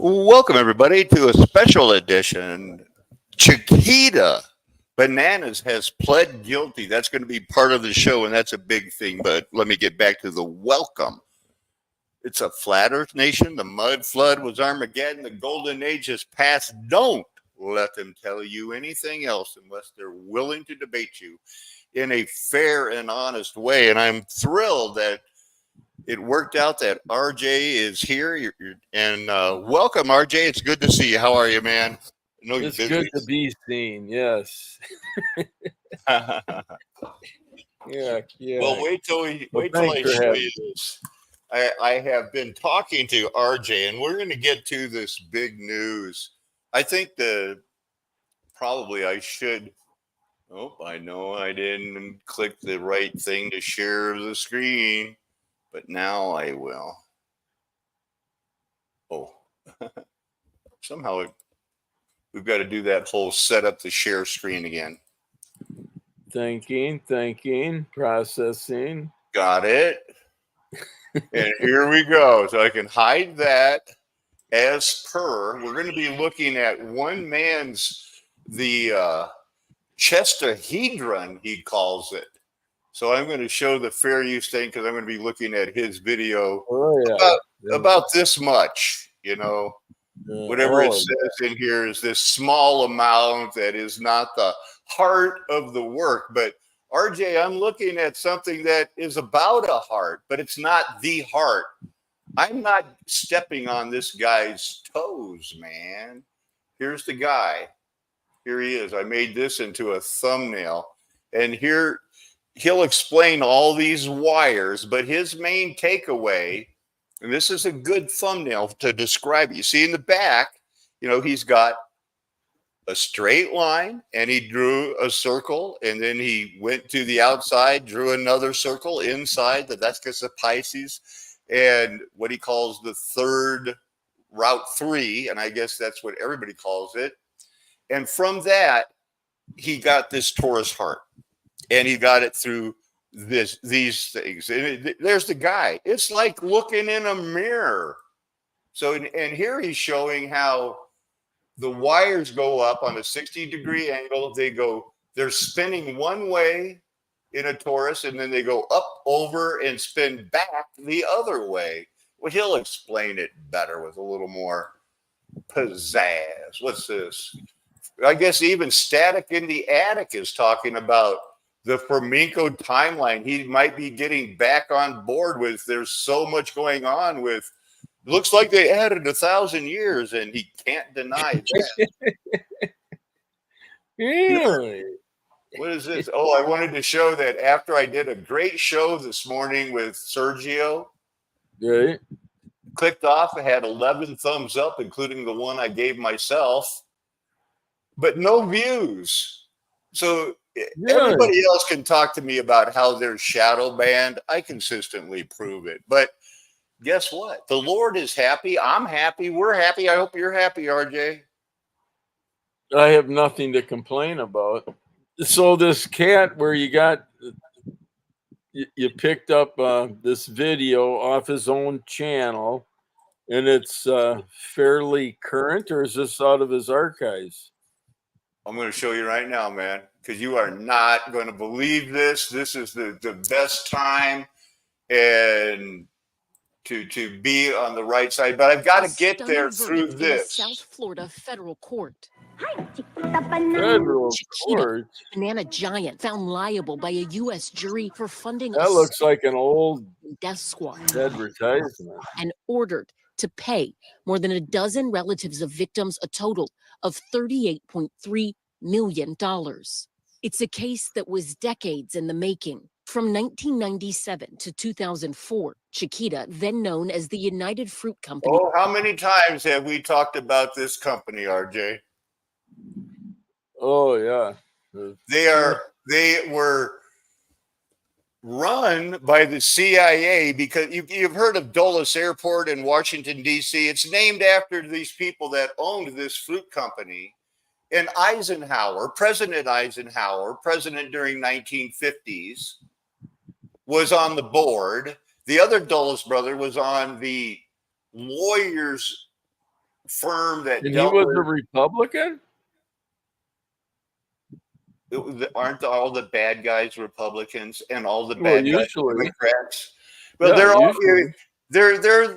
Welcome, everybody, to a special edition. Chiquita Bananas has pled guilty. That's going to be part of the show, and that's a big thing. But let me get back to the welcome. It's a flat earth nation. The mud flood was Armageddon. The golden age has passed. Don't let them tell you anything else unless they're willing to debate you in a fair and honest way. And I'm thrilled that it worked out that RJ is here. And welcome, RJ. It's good to see you. How are you, man? I know It's good to be seen. Yes. Yeah. Well, wait till I show you this. I have been talking to RJ, and we're going to get to this big news. I think probably I should. Oh, I know I didn't click the right thing to share the screen, but now I will. Oh, somehow we've got to do that whole set up the share screen again. Thinking, processing. Got it. And here we go. So I can hide that as per. We're going to be looking at one man's, the chestahedron, he calls it. So I'm going to show the fair use thing because I'm going to be looking at his video about this much, whatever it says in here is this small amount that is not the heart of the work. But RJ, I'm looking at something that is about a heart, but it's not the heart. I'm not stepping on this guy's toes, man. Here's the guy. Here he is. I made this into a thumbnail. And here he'll explain all these wires, but his main takeaway, and this is a good thumbnail to describe it. You see in the back, he's got a straight line, and he drew a circle, and then he went to the outside, drew another circle inside. That's because of Pisces, and what he calls the third Route 3, and I guess that's what everybody calls it. And from that, he got this Torus heart, and he got it through these things. And there's the guy. It's like looking in a mirror. So, and here he's showing how the wires go up on a 60-degree angle. They're spinning one way in a torus, and then they go up, over, and spin back the other way. Well, he'll explain it better with a little more pizzazz. What's this? I guess even Static in the Attic is talking about the Flamenco timeline. He might be getting back on board with there's so much going on with. Looks like they added 1,000 years, and he can't deny that. Really? What is this? Oh, I wanted to show that after I did a great show this morning with Sergio. Right. Clicked off. I had 11 thumbs up, including the one I gave myself, but no views. So everybody else can talk to me about how they're shadow banned. I consistently prove it. But guess what? The Lord is happy. I'm happy. We're happy. I hope you're happy, RJ. I have nothing to complain about. So this cat where you picked up this video off his own channel, and it's fairly current, or is this out of his archives? I'm going to show you right now, man, because you are not going to believe this. This is the best time and to be on the right side, but I've got to get there through this. South Florida federal court. Federal court? Banana giant found liable by a U.S. jury for funding that looks like an old death squad advertisement, and ordered to pay more than a dozen relatives of victims a total of $38.3 million. It's a case that was decades in the making. From 1997 to 2004, Chiquita, then known as the United Fruit Company. Oh, how many times have we talked about this company, RJ? Oh, yeah. They were run by the CIA because you've heard of Dulles Airport in Washington, D.C. It's named after these people that owned this fruit company. And President Eisenhower, president during 1950s, was on the board. The other Dulles brother was on the lawyers firm that And he dealt was with. a Republican? Aren't all the bad guys Republicans and all the Well, bad guys usually. Democrats? Well, Yeah, they're all usually.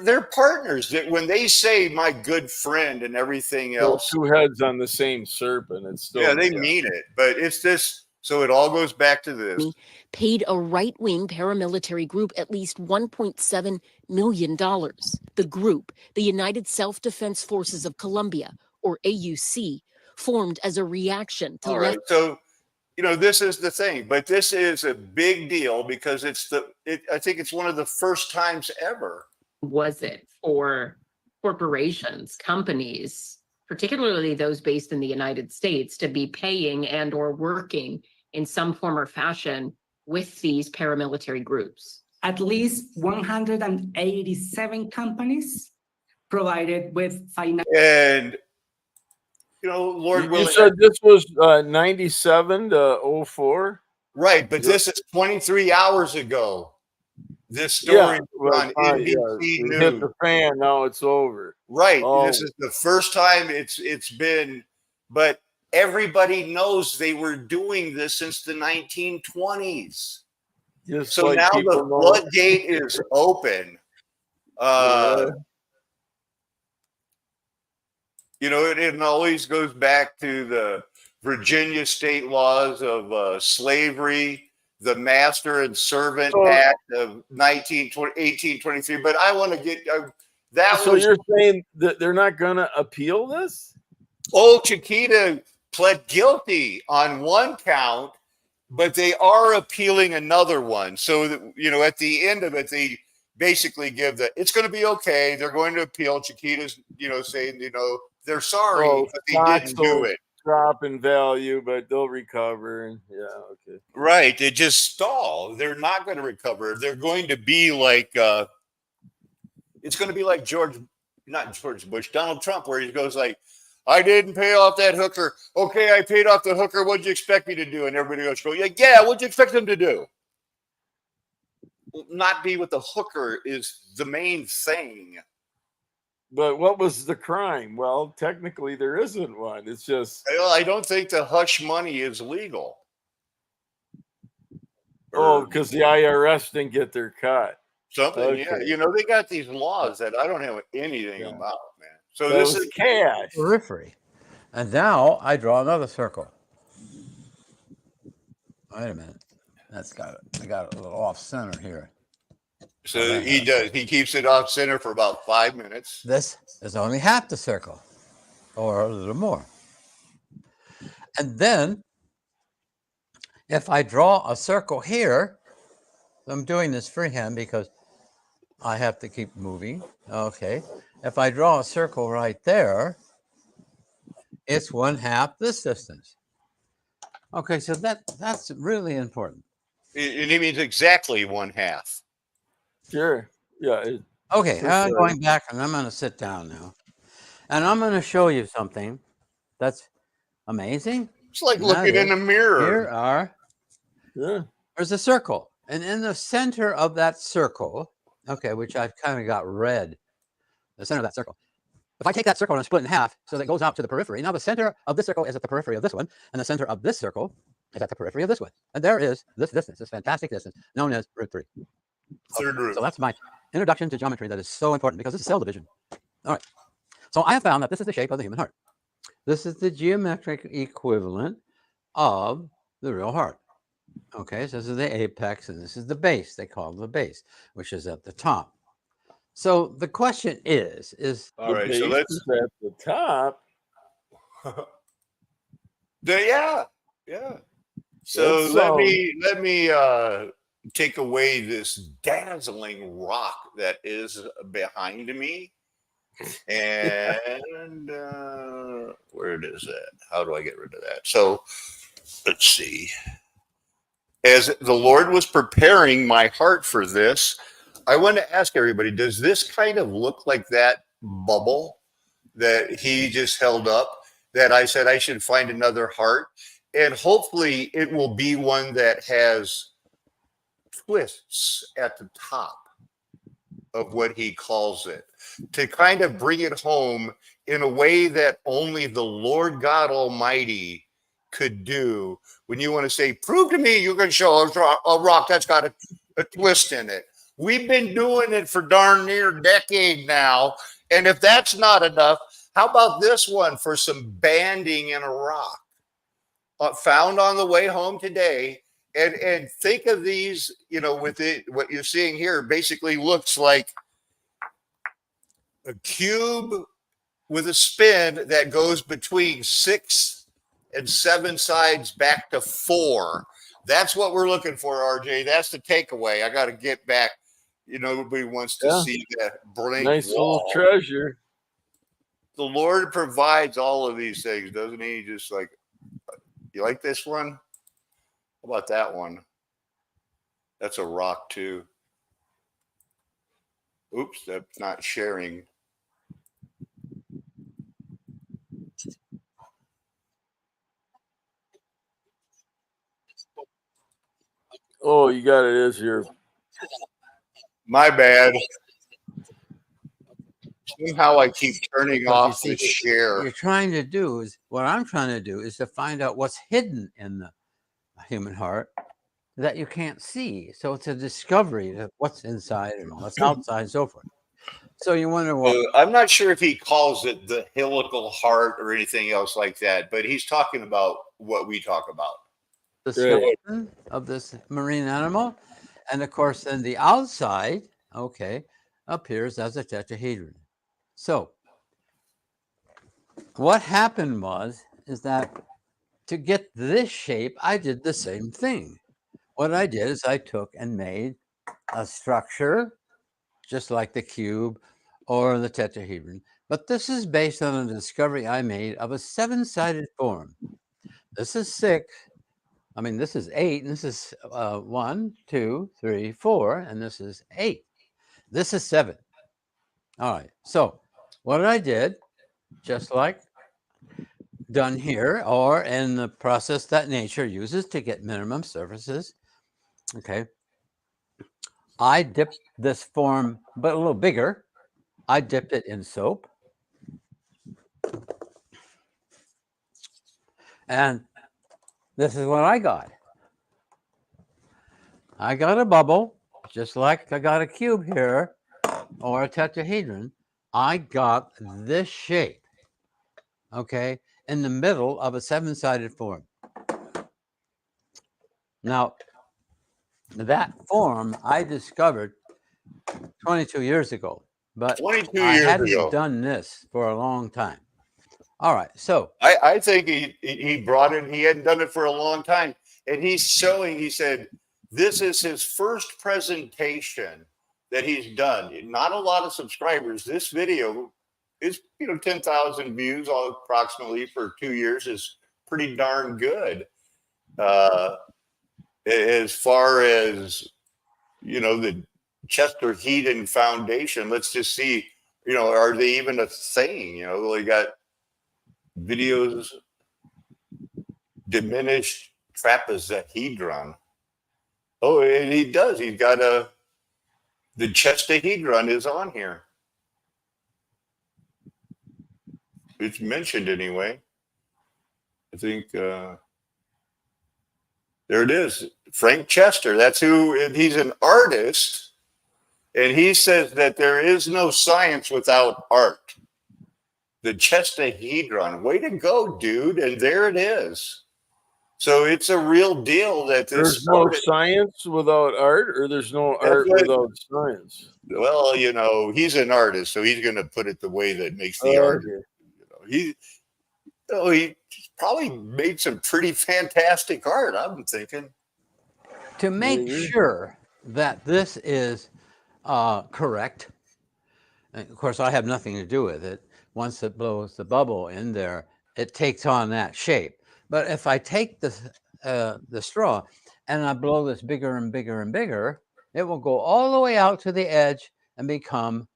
they're partners. That when they say "my good friend" and everything Well, else, two heads on the same serpent. It's still yeah, they mean it. But it's this. So it all goes back to this. Paid a right-wing paramilitary group at least $1.7 million. The group, the United Self-Defense Forces of Colombia, or AUC, formed as a reaction to All right. So, this is the thing, but this is a big deal because I think it's one of the first times ever. Was it for corporations, companies, particularly those based in the United States, to be paying and or working in some form or fashion with these paramilitary groups? At least 187 companies provided with financial. And Lord willing, you said this was 97 to 04? Right, but this is 23 hours ago. This story on NBC News. Hit the fan, now it's over. Right. Oh. This is the first time it's been, but everybody knows they were doing this since the 1920s. Just so like now the people know. floodgate is open. It always goes back to the Virginia state laws of slavery, the Master and Servant Act of 1823. But I want to get that. So you're saying that they're not going to appeal this? Oh, Chiquita pled guilty on one count, but they are appealing another one. So that, at the end of it, they basically give it's going to be okay. They're going to appeal. Chiquita's, saying, they're sorry, but they didn't do it. Drop in value, but they'll recover. And okay. Right. They just stall. They're not going to recover. They're going to be like, it's going to be like not George Bush, Donald Trump, where he goes like, I didn't pay off that hooker. Okay, I paid off the hooker. What'd you expect me to do? And everybody goes, yeah, what'd you expect them to do? Not be with the hooker is the main thing. But what was the crime? Well, technically there isn't one. It's just. I don't think the hush money is legal. Oh, because the IRS didn't get their cut. Something, okay. Yeah. They got these laws that I don't have anything about, man. So this is cash. Periphery. And now I draw another circle. Wait a minute. I got a little off center here. So he does. He keeps it off center for about 5 minutes. This is only half the circle, or a little more. And then, if I draw a circle here, I'm doing this freehand because I have to keep moving. Okay. If I draw a circle right there, it's 1/2 this distance. Okay, so that's really important. It means exactly 1/2. Sure. Yeah. Okay, I'm going back and I'm going to sit down now. And I'm going to show you something that's amazing. It's like looking in a mirror. There's a circle. And in the center of that circle, okay, which I've kind of got red, the center of that circle. If I take that circle and split in half so that it goes out to the periphery, now the center of this circle is at the periphery of this one, and the center of this circle is at the periphery of this one. And there is this distance, this fantastic distance, known as root 3. Third root. So that's my introduction to geometry that is so important because this is cell division. All right. So I have found that this is the shape of the human heart. This is the geometric equivalent of the real heart. Okay, so this is the apex and this is the base. They call it the base, which is at the top. So the question is all right, so let's at the top. Yeah. So let me take away this dazzling rock that is behind me. And where it is at? How do I get rid of that? So let's see. As the Lord was preparing my heart for this, I want to ask everybody, does this kind of look like that bubble that he just held up that I said I should find another heart? And hopefully it will be one that has twists at the top of what he calls it. to kind of bring it home in a way that only the Lord God Almighty could do. When you want to say, prove to me you can show a rock that's got a twist in it. We've been doing it for darn near a decade now. And if that's not enough, how about this one for some banding in a rock? Found on the way home today. And think of these, you know, with it, what you're seeing here basically looks like a cube with a spin that goes between 6 and 7 sides back to 4. That's what we're looking for, RJ. That's the takeaway. I got to get back. You know, everybody wants to see that blank nice wall. little treasure. The Lord provides all of these things, doesn't he? Just like, you like this one? How about that one? That's a rock too. Oops, that's not sharing. Oh, you got it as your. My bad. Somehow I keep turning off the share. What you're trying to do is, what I'm trying to do is to find out what's hidden in the human heart that you can't see. So it's a discovery of what's inside and what's outside and so forth. So you wonder what. I'm not sure if he calls it the helical heart or anything else like that, but he's talking about what we talk about. The skeleton of this marine animal. And of course, then the outside, okay, appears as a tetrahedron. So what happened is that to get this shape, I did the same thing. What I did is I took and made a structure just like the cube or the tetrahedron. But this is based on a discovery I made of a 7-sided form. This is 6. I mean, this is 8, and this is 1, 2, 3, 4, and this is 8. This is 7. All right. So what I did, just like done here, or in the process that nature uses to get minimum surfaces, okay, I dipped this form, but a little bigger. I dipped it in soap. And this is what I got. I got a bubble, just like I got a cube here, or a tetrahedron. I got this shape, okay, in the middle of a 7-sided form. Now, that form I discovered 22 years ago, but I hadn't done this for a long time. All right, so I think he brought it. He hadn't done it for a long time, and he's showing. He said this is his first presentation that he's done. Not a lot of subscribers. This video is 10,000 views, approximately for 2 years, is pretty darn good. As far as the Chester Heaton Foundation, let's just see. Are they even a thing? They got videos, diminished trapezohedron. Oh, and he does. He's got the chestahedron is on here. It's mentioned anyway. I think there it is. Frank Chester. That's who. And he's an artist, and he says that there is no science without art. The chestahedron. Way to go, dude. And there it is. So it's a real deal that there's no science without art, or there's no art without science. Well, he's an artist, so he's going to put it the way that makes the art. He probably made some pretty fantastic art, I'm thinking. To make sure that this is correct, and of course, I have nothing to do with it. Once it blows the bubble in there, it takes on that shape. But if I take the straw and I blow this bigger and bigger and bigger, it will go all the way out to the edge and become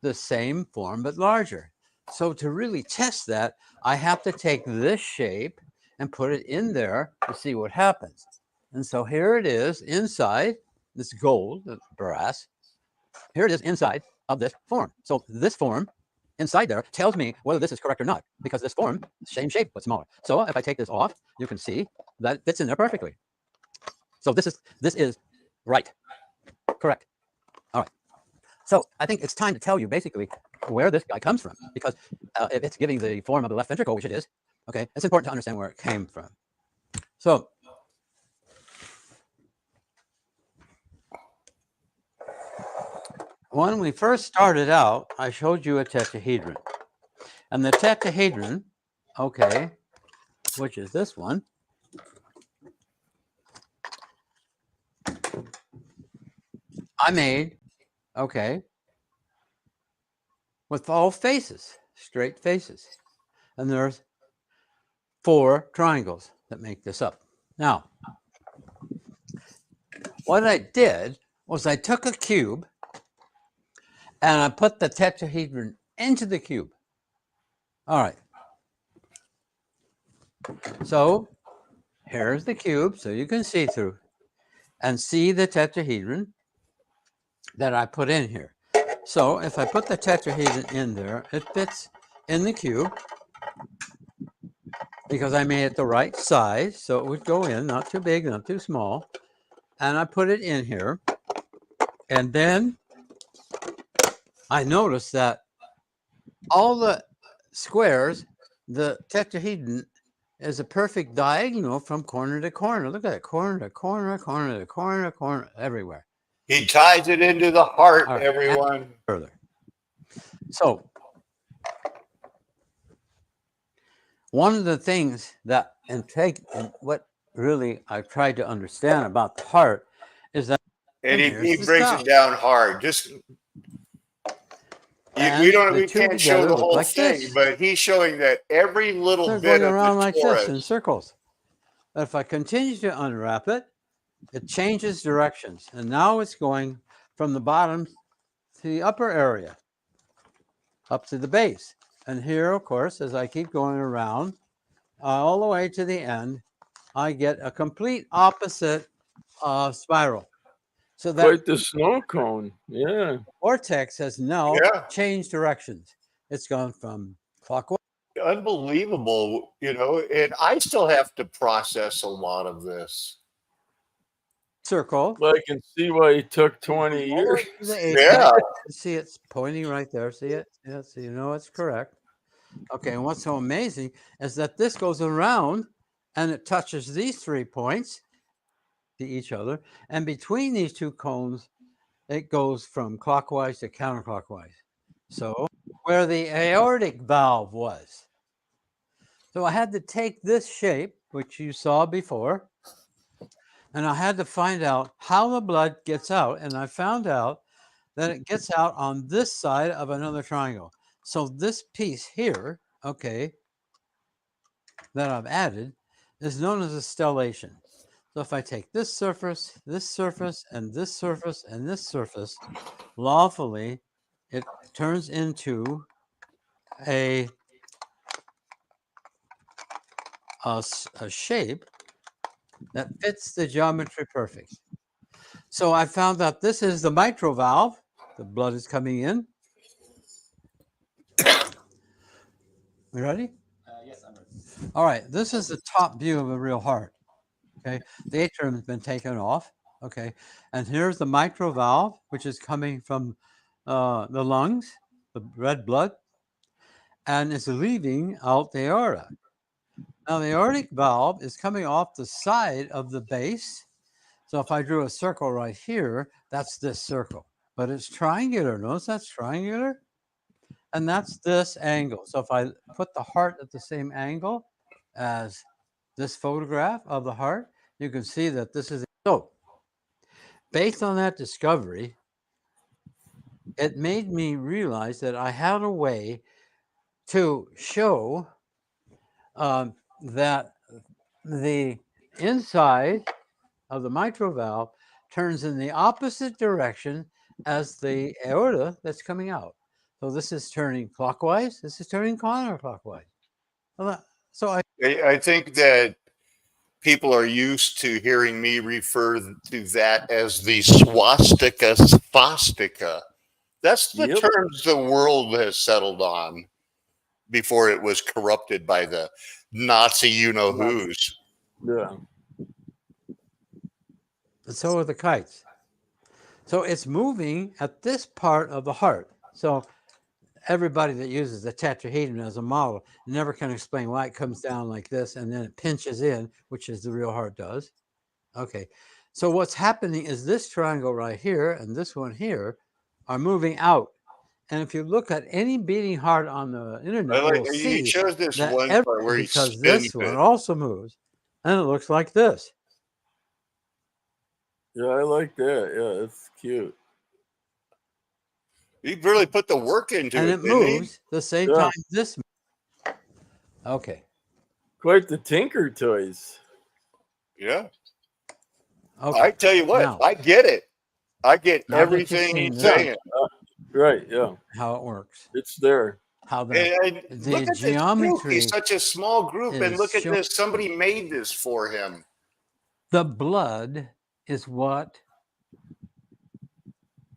the same form but larger. So to really test that, I have to take this shape and put it in there to see what happens. And so here it is inside. This gold, brass. Here it is inside. of this form. So this form inside there tells me whether this is correct or not, because this form, same shape but smaller. So if I take this off, you can see that it fits in there perfectly. So this is right, correct. All right. So I think it's time to tell you basically where this guy comes from, because if it's giving the form of the left ventricle, which it is, okay, it's important to understand where it came from. So when we first started out, I showed you a tetrahedron. And the tetrahedron, okay, which is this one, I made, okay, with all faces, straight faces. And there's 4 triangles that make this up. Now, what I did was I took a cube and I put the tetrahedron into the cube. All right. So here's the cube, so you can see through and see the tetrahedron that I put in here. So if I put the tetrahedron in there, it fits in the cube because I made it the right size, so it would go in, not too big, not too small. And I put it in here. And then I noticed that all the squares, the tetrahedron is a perfect diagonal from corner to corner. Look at it, corner to corner, corner to corner, corner, everywhere. He ties it into the heart, right, everyone. Further. So one of the things that and what really I tried to understand about the heart is that, and he breaks it down hard. Just we can't show the whole thing, but he's showing that every little bit of around like this in circles. But if I continue to unwrap it, it changes directions, and now it's going from the bottom to the upper area, up to the base. And here, of course, as I keep going around all the way to the end, I get a complete opposite spiral. So that quite the snow cone. Yeah. Vortex has now changed directions. It's gone from clockwise. Unbelievable, and I still have to process a lot of this. Circle. Well, I can see why it took 20 years. Yeah. See, it's pointing right there. See it? Yeah, so you know it's correct. Okay, and what's so amazing is that this goes around and it touches these 3 points to each other. And between these 2 cones, it goes from clockwise to counterclockwise. So where the aortic valve was. So I had to take this shape, which you saw before, and I had to find out how the blood gets out. And I found out that it gets out on this side of another triangle. So this piece here, okay, that I've added is known as a stellation. So if I take this surface, and this surface, and this surface, lawfully, it turns into a shape that fits the geometry perfect. So I found out this is the mitral valve. The blood is coming in. You ready? Yes, I'm ready. All right, this is the top view of a real heart. Okay, the atrium has been taken off. Okay, and here's the mitral valve, which is coming from the lungs, the red blood, and it's leaving out the aorta. Now the aortic valve is coming off the side of the base. So if I drew a circle right here, that's this circle, but it's triangular. Notice that's triangular, and that's this angle. So if I put the heart at the same angle as this photograph of the heart, you can see that this is. So based on that discovery, it made me realize that I had a way to show that the inside of the mitral valve turns in the opposite direction as the aorta that's coming out. So this is turning clockwise. This is turning counterclockwise. So I think that people are used to hearing me refer to that as the swastika. That's the Yep. terms the world has settled on before it was corrupted by the Nazi you-know-who's. Yeah. And so are the kites. So it's moving at this part of the heart. So everybody that uses the tetrahedron as a model never can explain why it comes down like this and then it pinches in, which is the real heart does. Okay. So what's happening is this triangle right here and this one here are moving out. And if you look at any beating heart on the internet, you'll He see shows this that one part where he because spins this one it. also moves and it looks like this. Yeah, I like that. Yeah, it's cute. He really put the work into And it, it didn't he? moves the same Yeah. time this. Okay. Quite the Tinker Toys. Yeah. Okay. I tell you what, Now, I get it. I get now that you've everything seen he's this, saying. Right, yeah. how it works. It's there. How the And look at this group. geometry He's such a small group. And is look at shown. this. Somebody made this for him. The blood is what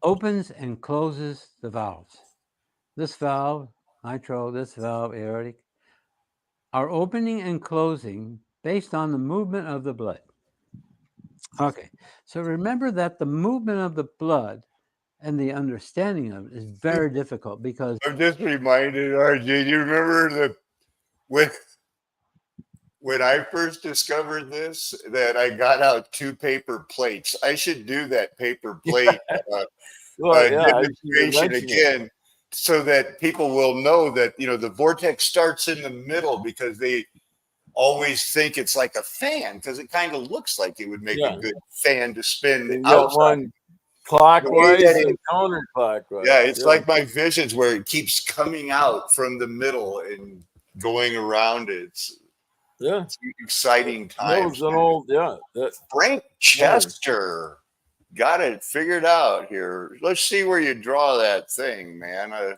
opens and closes the valves. This valve, nitro, this valve, aortic, are opening and closing based on the movement of the blood. Okay, so remember that the movement of the blood and the understanding of it is very difficult because I'm just reminded, RJ, you remember when I first discovered this, that I got out 2 paper plates. I should do that paper plate Well, yeah, I demonstration again, so that people will know that, you know, the vortex starts in the middle, because they always think it's like a fan, because it kind of looks like it would make a good fan to spin You got outside. one clockwise and counterclockwise. Yeah, it's like my visions where it keeps coming out from the middle and going around it. It's exciting times. An old, Frank Chester got it figured out here. Let's see where you draw that thing, man.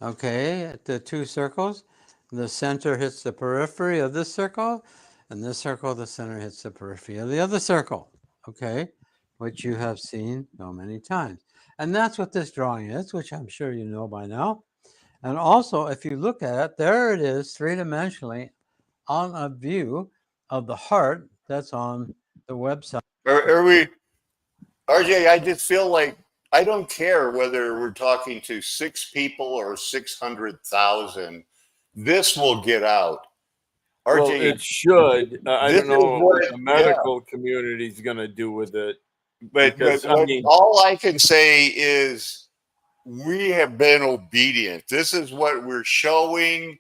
okay, at the 2 circles, the center hits the periphery of this circle, and this circle, the center hits the periphery of the other circle. Okay, which you have seen so many times. And that's what this drawing is, which I'm sure you know by now. And also, if you look at it, there it is 3-dimensionally on a view of the heart that's on the website. Are we, RJ? I just feel like I don't care whether we're talking to 6 people or 600,000. This will get out. RJ, well, it should. I don't know what the medical community is going to do with it. But all I can say is we have been obedient. This is what we're showing.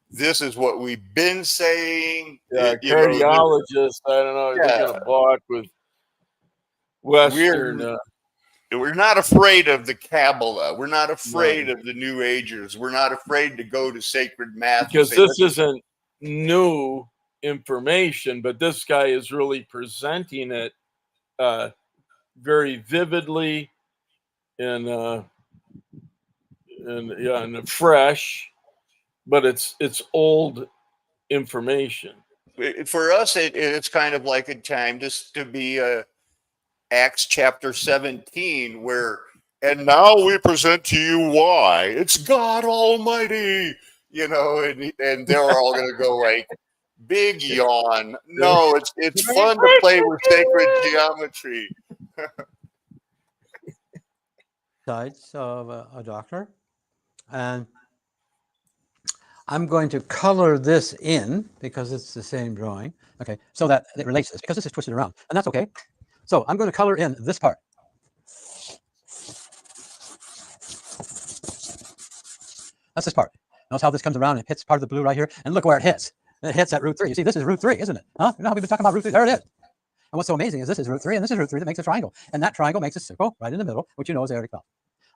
This is what we've been saying. Yeah, cardiologists, I don't know, they're going to balk with Western. We're not afraid of the Kabbalah. We're not afraid of the New Agers. We're not afraid to go to sacred mass. Because this isn't new information, but this guy is really presenting it very vividly and fresh, but it's old information. For us, it's kind of like a time just to be Acts chapter 17, where, and now we present to you why it's God Almighty, you know, and they're all going to go like big yawn. No, it's fun to play with sacred geometry. Sites of a doctor, and I'm going to color this in because it's the same drawing. Okay, so that it relates this, because this is twisted around, and that's okay. So I'm going to color in this part. That's this part. Notice how this comes around and hits part of the blue right here, and look where it hits. It hits at root 3. You see, this is root 3, isn't it? Huh? You know how we've been talking about root 3? There it is. And what's so amazing is this is root 3, and this is root 3 that makes a triangle. And that triangle makes a circle right in the middle, which you know is aortic valve.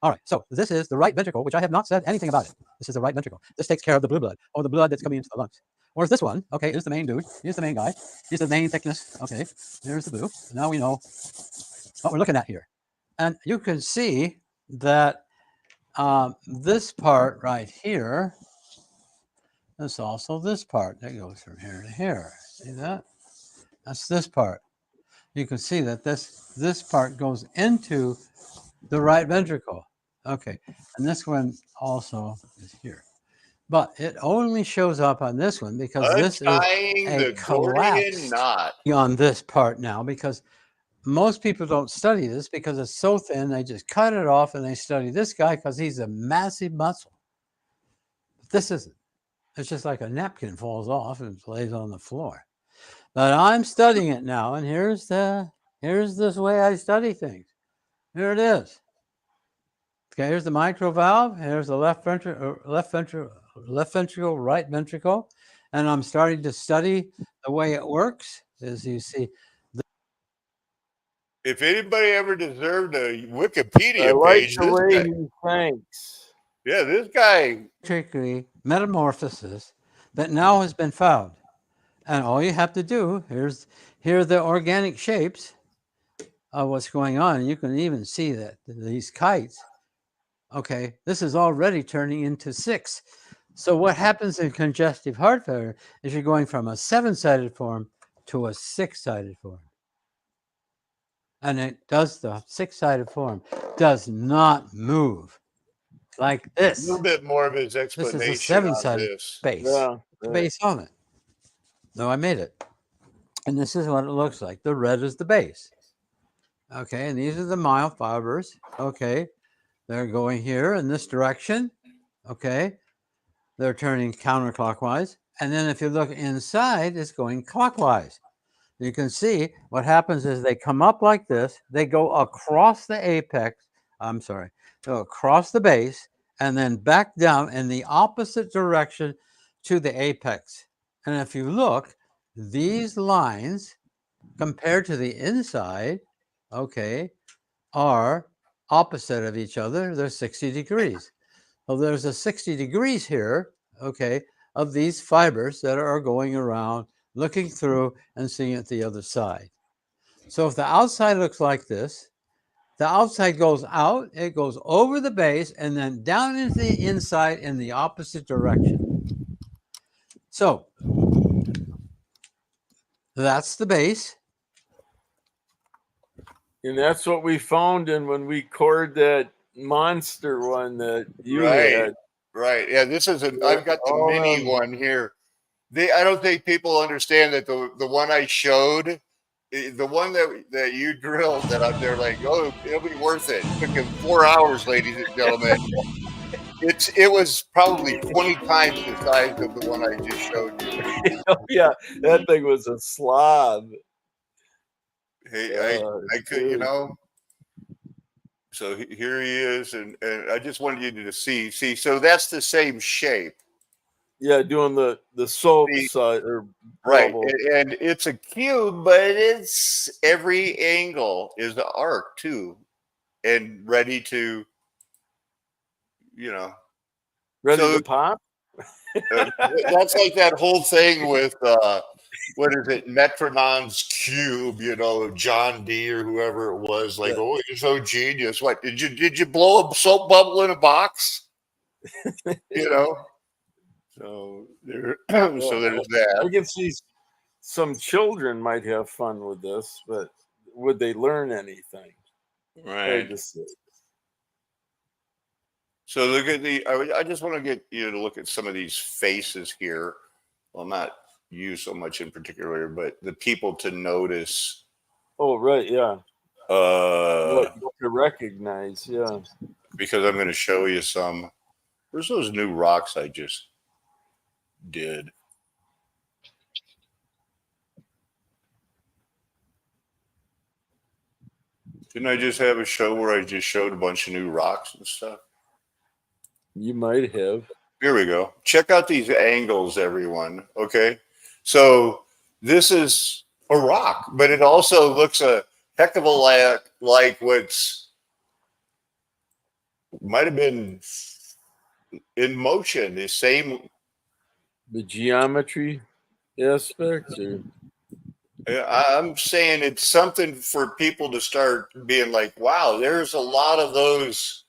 All right, so this is the right ventricle, which I have not said anything about it. This is the right ventricle. This takes care of the blue blood, or the blood that's coming into the lungs. Whereas this one, okay, is the main dude. Here's the main guy. Here's the main thickness. Okay, there's the blue. Now we know what we're looking at here. And you can see that this part right here is also this part that goes from here to here. See that? That's this part. You can see that this part goes into the right ventricle. Okay, and this one also is here. But it only shows up on this one because this is Untying a the Gordian collapse knot. on this part now, because most people don't study this because it's so thin. They just cut it off and they study this guy because he's a massive muscle. But this isn't. It's just like a napkin falls off and lays on the floor. But I'm studying it now, and here's this way I study things. Here it is. Okay, here's the mitral valve. Here's the left ventricle, right ventricle, and I'm starting to study the way it works. As you see, If anybody ever deserved a Wikipedia I like page, the this way guy, he thinks. yeah, this guy. particularly metamorphosis that now has been found, and all you have to do here are the organic shapes of what's going on. You can even see that these kites. Okay, this is already turning into 6. So what happens in congestive heart failure is you're going from a 7-sided form to a 6-sided form. And the 6-sided form does not move like A this. little bit more of his This is a explanation on 7-sided this. base. Yeah, right. Base on it. No, I made it. And this is what it looks like. The red is the base. Okay, and these are the myofibers. Okay, they're going here in this direction. Okay, they're turning counterclockwise. And then if you look inside, it's going clockwise. You can see what happens is they come up like this. They go across the apex. I'm sorry, go across the base and then back down in the opposite direction to the apex. And if you look, these lines compared to the inside, okay, are opposite of each other. They're 60 degrees. Well, there's a 60 degrees here, okay, of these fibers that are going around, looking through and seeing at the other side. So if the outside looks like this, the outside goes out, it goes over the base and then down into the inside in the opposite direction. So that's the base. And that's what we found in when we cored that monster one that you had. Right. Yeah, this is I've got the mini one here. I don't think people understand that the one I showed, the one that you drilled, that they're like, oh, it'll be worth it. It took him 4 hours, ladies and gentlemen. It was probably 20 times the size of the one I just showed you. Oh, yeah, that thing was a slob. Hey, I could, you know. So here he is, and I just wanted you to see. So that's the same shape. Yeah, doing the soap side or right, bubble. and it's a cube, but it's every angle is the arc too, and ready to, you know, ready to pop. That's like that whole thing with what is it, Metronon's cube, you know, John D or whoever it was, like, oh, you're so genius. What did you blow a soap bubble in a box? You know. So there, so there's that. I can see some children might have fun with this, but would they learn anything? Right. So look at I just want to get you to look at some of these faces here. Well, not you so much in particular, but the people to notice. Oh, right, yeah. What to recognize, yeah. Because I'm going to show you some. Where's those new rocks I just did? Didn't I just have a show where I just showed a bunch of new rocks and stuff? You might have. Here we go. Check out these angles, everyone. Okay. So this is a rock, but it also looks a heck of a lot like what's might have been in motion. The geometry aspect. I'm saying it's something for people to start being like, wow, there's a lot of those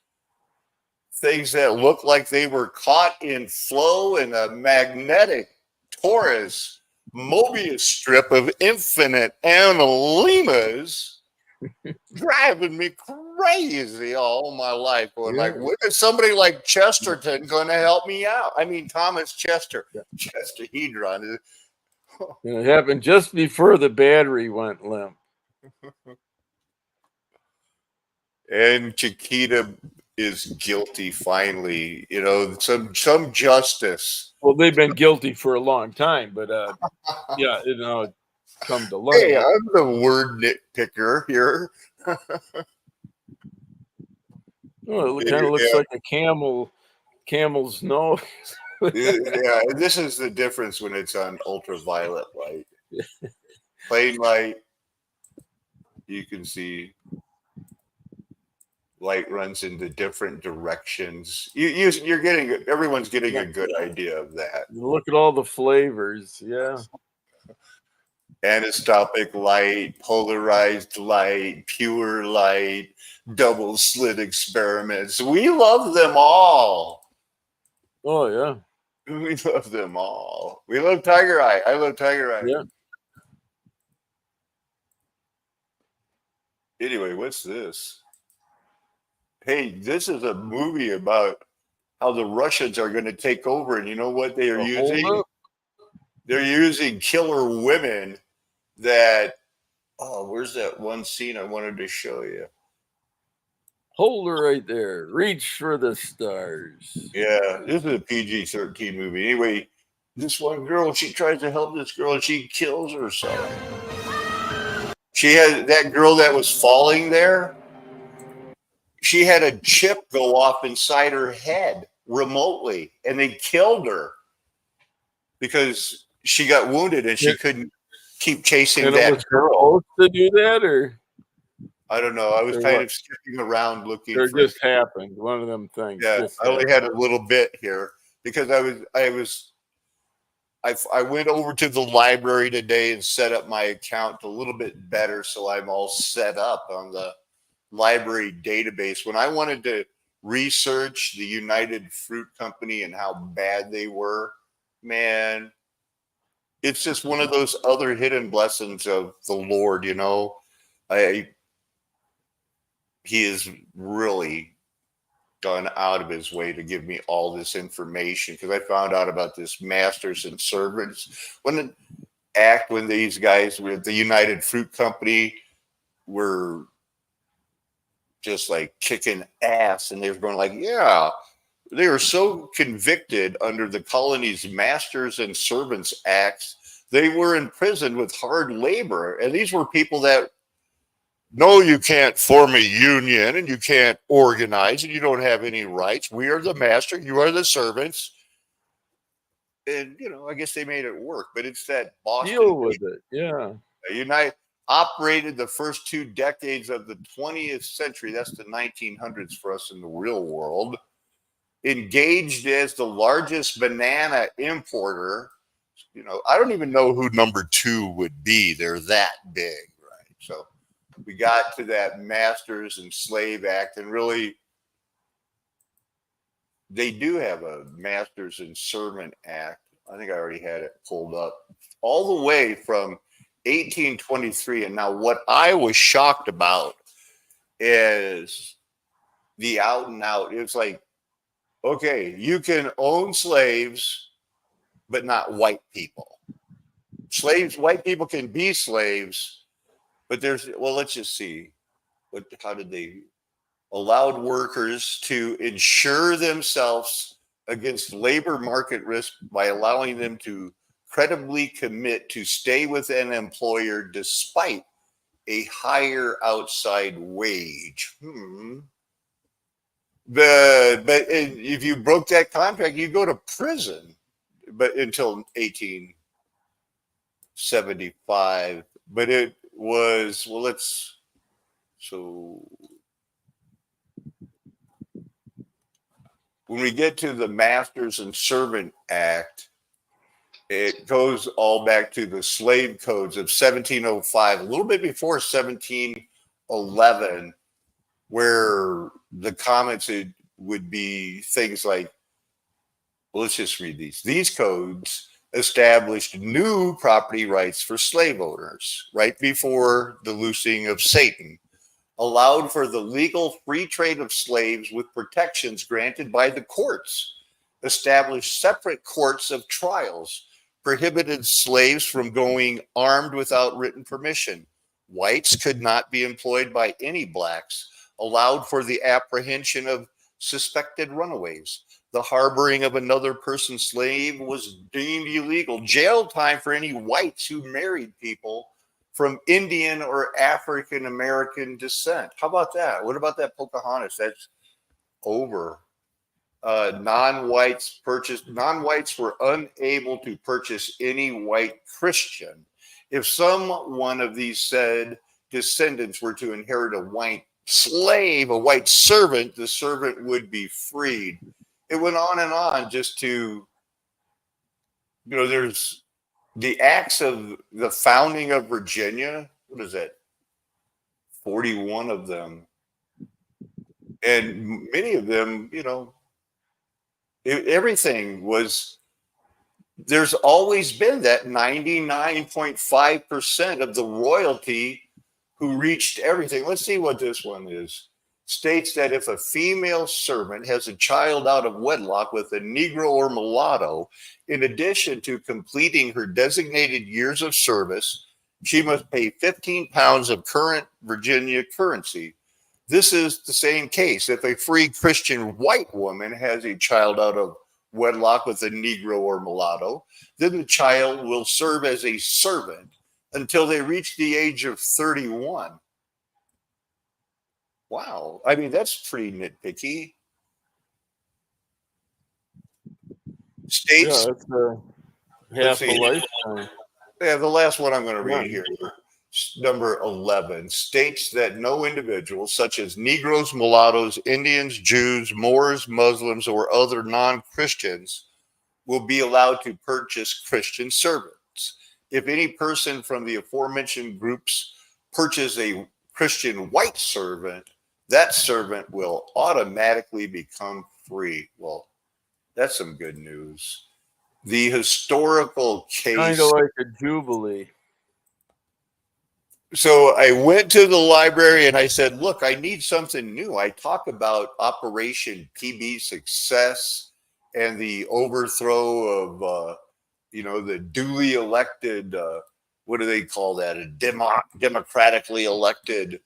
things that look like they were caught in flow in a magnetic Torus Mobius strip of infinite analemmas driving me crazy. crazy all my life. Going like, when is somebody like Chesterton going to help me out? I mean, Thomas Chester, Chesterhedron. It happened just before the battery went limp. And Chiquita is guilty finally. You know, some justice. Well, they've been guilty for a long time, but yeah, you know, come to light. Hey, I'm the word nitpicker here. Oh, it kind of looks like a camel's nose. Yeah, this is the difference when it's on ultraviolet light. Plain light, you can see light runs into different directions. You're getting, everyone's getting a good idea of that. Look at all the flavors. Yeah. Anisotropic light, polarized light, pure light, double slit experiments. We love them all. Oh, yeah. We love them all. We love Tiger Eye. I love Tiger Eye. Yeah. Anyway, what's this? Hey, this is a movie about how the Russians are going to take over. And you know what they are using? They're using killer women that, oh, where's that one scene I wanted to show you? Hold her right there. Reach for the stars. Yeah, this is a PG-13 movie. Anyway, this one girl, she tries to help this girl and she kills herself. She had that girl that was falling there. She had a chip go off inside her head remotely, and they killed her because she got wounded and she couldn't keep chasing that girl. To do that, or I don't know. I was kind of skipping around looking. It just happened. One of them things. Yeah, I only had a little bit here because I went over to the library today and set up my account a little bit better, so I'm all set up on the library database. When I wanted to research the United Fruit Company and how bad they were, man, it's just one of those other hidden blessings of the Lord, you know. He has really gone out of his way to give me all this information because I found out about this masters and servants. When these guys with the United Fruit Company were just like kicking ass, and they were going like, yeah, they were so convicted under the colony's Masters and Servants Acts, they were imprisoned with hard labor. And these were people that, no, you can't form a union and you can't organize and you don't have any rights. We are the master, you are the servants. And, you know, I guess they made it work, but it's that Boston. Deal with it, yeah. United operated the first 2 decades of the 20th century. That's the 1900s for us in the real world. Engaged as the largest banana importer. You know, I don't even know who number 2 would be. They're that big, right? So we got to that Masters and Slave Act, and really, they do have a Masters and Servant Act. I think I already had it pulled up all the way from 1823. And now what I was shocked about is the out and out. It's like, okay, you can own slaves, but not white people. Slaves, white people can be slaves, but let's just see. How did they allowed workers to insure themselves against labor market risk by allowing them to credibly commit to stay with an employer despite a higher outside wage. But if you broke that contract, you go to prison. But until 1875. But it was, when we get to the Masters and Servant Act, it goes all back to the slave codes of 1705, a little bit before 1711, where the comments would be things like, well, let's just read these. These codes established new property rights for slave owners right before the loosing of Satan. allowed for the legal free trade of slaves with protections granted by the courts, established separate courts of trials, prohibited slaves from going armed without written permission. Whites could not be employed by any blacks, allowed for the apprehension of suspected runaways. The harboring of another person's slave was deemed illegal. Jail time for any whites who married people from Indian or African American descent. How about that? What about that Pocahontas? That's over. Non-whites were unable to purchase any white Christian. If some one of these said descendants were to inherit a white slave, a white servant, the servant would be freed. It went on just to, there's the acts of the founding of Virginia. What is that? 41 of them. And many of them, everything was, there's always been that 99.5% of the royalty who reached everything. Let's see what this one is. States that if a female servant has a child out of wedlock with a Negro or mulatto, in addition to completing her designated years of service, she must pay 15 pounds of current Virginia currency. This is the same case. If a free Christian white woman has a child out of wedlock with a Negro or mulatto, then the child will serve as a servant until they reach the age of 31. Wow. I mean, that's pretty nitpicky. States. Yeah, that's half a lifetime. Yeah, the last one I'm going to read here. Number 11 states that no individuals such as Negroes, mulattoes, Indians, Jews, Moors, Muslims, or other non-Christians will be allowed to purchase Christian servants. If any person from the aforementioned groups purchase a Christian white servant, that servant will automatically become free. Well, that's some good news. The historical case. Kind of like a jubilee. So I went to the library and I said, look, I need something new. I talk about Operation PB Success and the overthrow of, the duly elected, what do they call that? A democratically elected,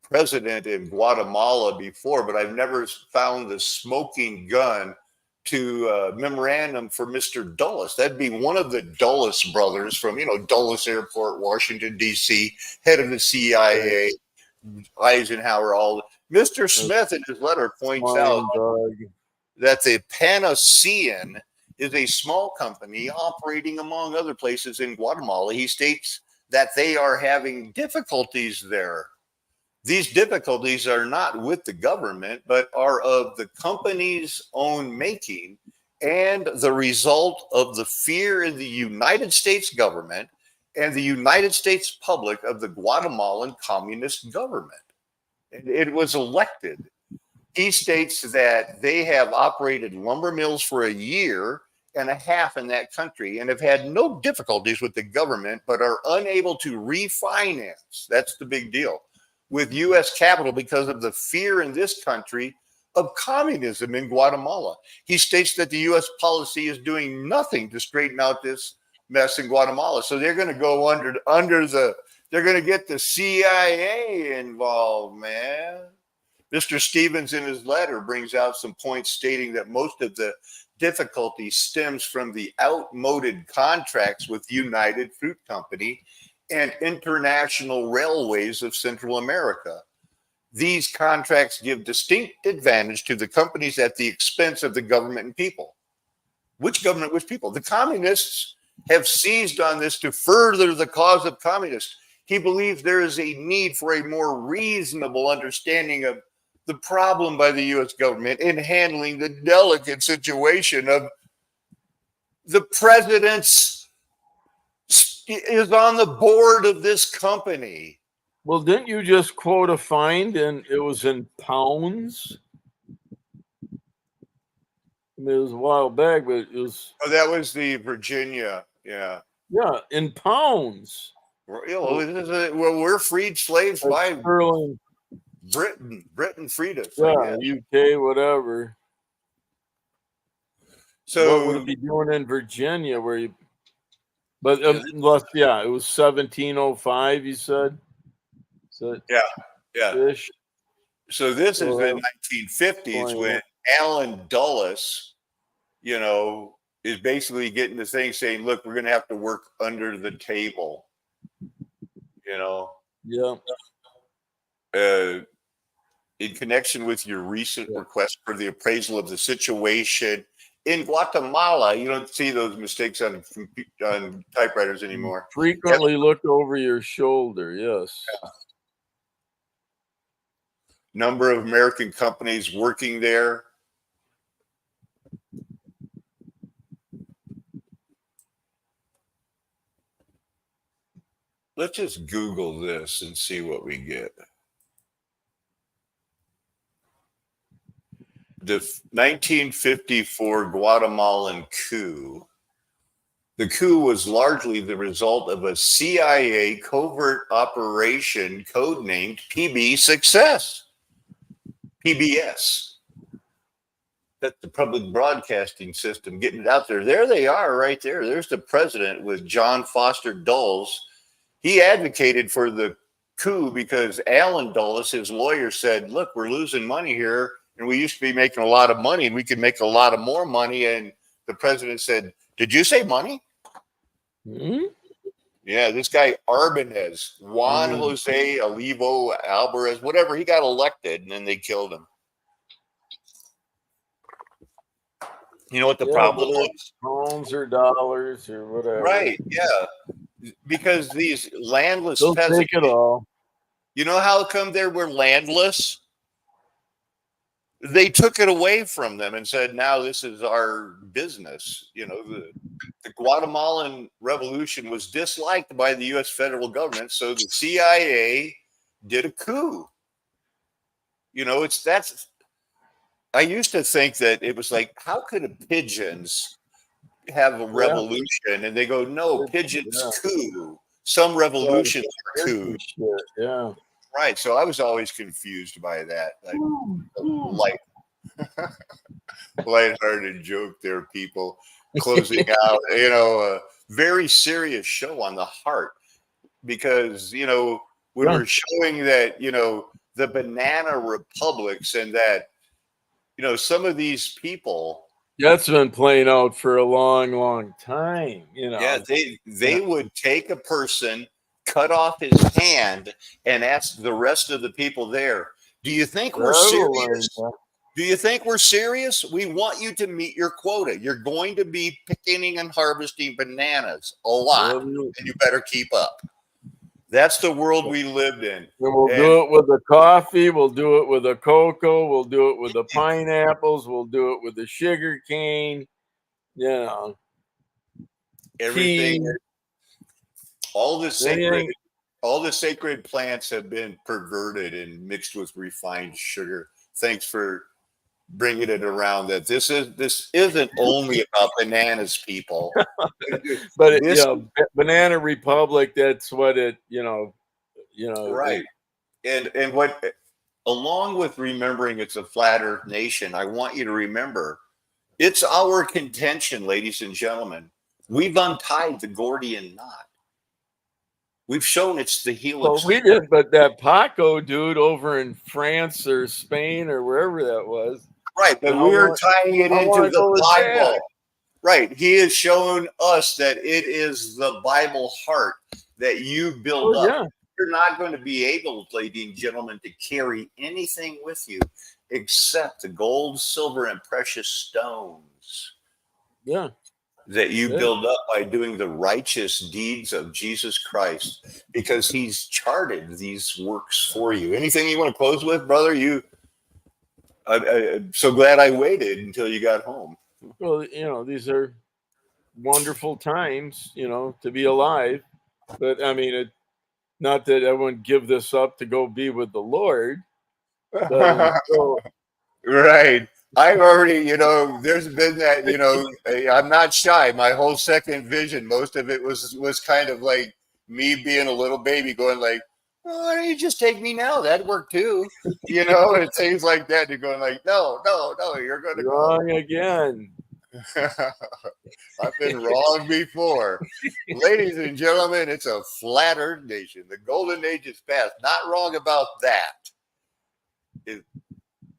president in Guatemala before, but I've never found the smoking gun to memorandum for Mr. Dulles. That'd be one of the Dulles brothers from, Dulles Airport, Washington, D.C., head of the CIA, Eisenhower, all. Mr. Smith in his letter points out that the Panacea is a small company operating among other places in Guatemala. He states that they are having difficulties there. These difficulties are not with the government, but are of the company's own making and the result of the fear in the United States government and the United States public of the Guatemalan communist government. And it was elected. He states that they have operated lumber mills for a year and a half in that country and have had no difficulties with the government, but are unable to refinance. That's the big deal. With U.S. capital because of the fear in this country of communism in Guatemala. He states that the U.S. policy is doing nothing to straighten out this mess in Guatemala. So they're going to go they're going to get the CIA involved, man. Mr. Stevens in his letter brings out some points stating that most of the difficulty stems from the outmoded contracts with United Fruit Company and International Railways of Central America. These contracts give distinct advantage to the companies at the expense of the government and people. Which government, which people? The communists have seized on this to further the cause of communists. He believes there is a need for a more reasonable understanding of the problem by the U.S. government in handling the delicate situation of the president's is on the board of this company. Well, didn't you just quote a find and it was in pounds? I mean, it was a while back, but it was. Oh, that was the Virginia. Yeah. Yeah, in pounds. we're freed slaves by Sterling. Britain. Britain freed us. Yeah, UK, whatever. So what would it be doing in Virginia where you? But it was 1705. You said. So yeah. Ish. So this is the 1950s when Alan Dulles, is basically getting the thing saying, look, we're going to have to work under the table, Yeah. In connection with your recent request for the appraisal of the situation in Guatemala, you don't see those mistakes on typewriters anymore. Frequently look over your shoulder. Yes. Yeah. Number of American companies working there. Let's just Google this and see what we get. The 1954 Guatemalan coup. The coup was largely the result of a CIA covert operation codenamed PB Success. PBS. That's the public broadcasting system getting it out there. There they are right there. There's the president with John Foster Dulles. He advocated for the coup because Alan Dulles, his lawyer, said, look, we're losing money here. And we used to be making a lot of money and we could make a lot of more money. And the president said, did you say money? Mm-hmm. Yeah, this guy Arbanez, Juan Jose Olivo Alvarez, whatever, he got elected and then they killed him. You know what the problem was? Pounds or dollars or whatever. Right, yeah. Because these landless They'll peasants, take it all. You know how come they were landless? They took it away from them and said, now this is our business. The Guatemalan Revolution was disliked by the U.S. federal government, so the CIA did a coup. I used to think that it was like, how could pigeons have a revolution? And they go, no, pigeons coup. Some revolutions are coups. Yeah. Right. So I was always confused by that. Lighthearted joke there, people. Closing out, a very serious show on the heart. Because, when we're showing that, the banana republics and that, some of these people. That's been playing out for a long, long time. Yeah, they would take a person, cut off his hand, and ask the rest of the people there, do you think we're serious? Do you think we're serious? We want you to meet your quota. You're going to be picking and harvesting bananas a lot, and you better keep up. That's the world we lived in. We'll do it with the coffee. We'll do it with the cocoa. We'll do it with the pineapples. We'll do it with the sugar cane. Everything. Tea. All the sacred plants have been perverted and mixed with refined sugar. Thanks for bringing it around that this isn't only about bananas, people. But Banana Republic, that's what it, right. And what, along with remembering it's a flat earth nation, I want you to remember it's our contention, ladies and gentlemen. We've untied the Gordian knot. We've shown it's the helix. Well, we did, but that Paco dude over in France or Spain or wherever that was. Right, but we're tying it into the Bible. Right, he has shown us that it is the Bible heart that you build up. Yeah. You're not going to be able, ladies and gentlemen, to carry anything with you except the gold, silver, and precious stones. Yeah. That you build up by doing the righteous deeds of Jesus Christ, because he's charted these works for you. Anything you want to close with, brother? I'm so glad I waited until you got home. Well, these are wonderful times, to be alive. But I mean, not that I wouldn't give this up to go be with the Lord. But, right. I've already, there's been that, I'm not shy. My whole second vision, most of it was kind of like, me being a little baby going like, oh, why don't you just take me now? That'd work too. You know, and things like that. You're going like, no, you're going to go. Wrong again. I've been wrong before. Ladies and gentlemen, it's a flat earth nation. The golden age is past. Not wrong about that.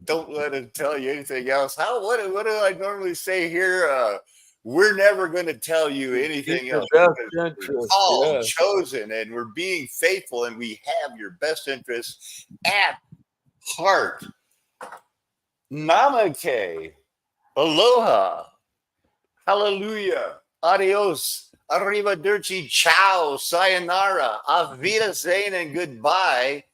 Don't let it tell you anything else. What do I normally say here? We're never going to tell you anything else. Best We're interest, called, chosen, and we're being faithful, and we have your best interests at heart. Namaste. Aloha. Hallelujah. Adios. Arrivederci. Ciao. Sayonara. Auf Wiedersehen and goodbye.